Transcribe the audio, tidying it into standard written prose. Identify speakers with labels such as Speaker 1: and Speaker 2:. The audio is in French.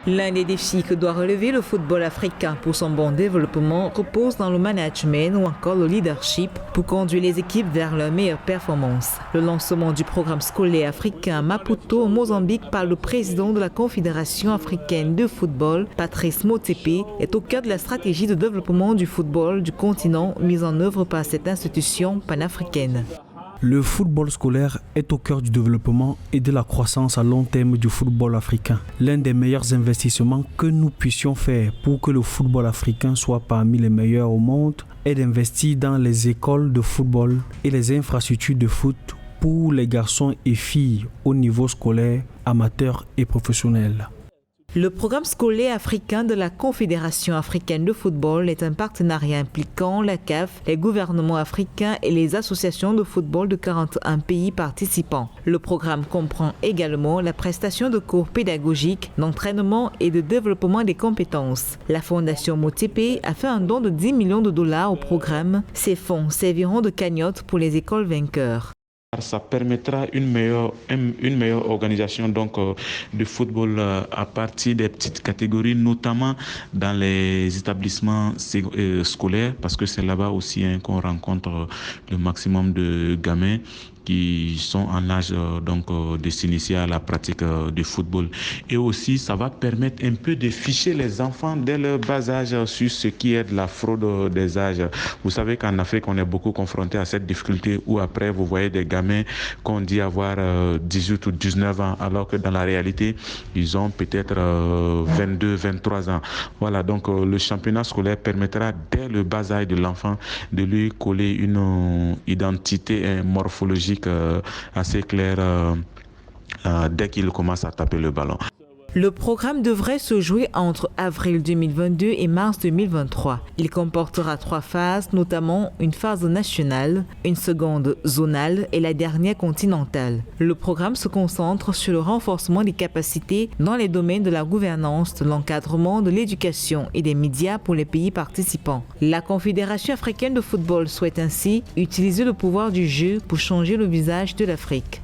Speaker 1: L'un des défis que doit relever le football africain pour son bon développement repose dans le management ou encore le leadership pour conduire les équipes vers leur meilleure performance. Le lancement du programme scolaire africain Maputo au Mozambique par le président de la Confédération africaine de football, Patrice Motsepe, est au cœur de la stratégie de développement du football du continent mise en œuvre par cette institution panafricaine.
Speaker 2: Le football scolaire est au cœur du développement et de la croissance à long terme du football africain. L'un des meilleurs investissements que nous puissions faire pour que le football africain soit parmi les meilleurs au monde est d'investir dans les écoles de football et les infrastructures de foot pour les garçons et filles au niveau scolaire, amateur et professionnel.
Speaker 1: Le programme scolaire africain de la Confédération africaine de football est un partenariat impliquant la CAF, les gouvernements africains et les associations de football de 41 pays participants. Le programme comprend également la prestation de cours pédagogiques, d'entraînement et de développement des compétences. La Fondation Motsepe a fait un don de 10 millions de dollars au programme. Ces fonds serviront de cagnotte pour les écoles vainqueurs.
Speaker 3: Ça permettra une meilleure organisation de football à partir des petites catégories, notamment dans les établissements scolaires, parce que c'est là-bas aussi qu'on rencontre le maximum de gamins qui sont en âge de s'initier à la pratique du football. Et aussi, ça va permettre un peu de ficher les enfants dès leur bas âge sur ce qui est de la fraude des âges. Vous savez qu'en Afrique, on est beaucoup confronté à cette difficulté où après, vous voyez des gamins qu'on dit avoir 18 ou 19 ans, alors que dans la réalité, ils ont peut-être 22, 23 ans. Voilà, donc le championnat scolaire permettra dès le bas âge de l'enfant de lui coller une identité morphologique assez clair dès qu'il commence à taper le ballon.
Speaker 1: Le programme devrait se jouer entre avril 2022 et mars 2023. Il comportera 3 phases, notamment une phase nationale, une seconde zonale et la dernière continentale. Le programme se concentre sur le renforcement des capacités dans les domaines de la gouvernance, de l'encadrement, de l'éducation et des médias pour les pays participants. La Confédération africaine de football souhaite ainsi utiliser le pouvoir du jeu pour changer le visage de l'Afrique.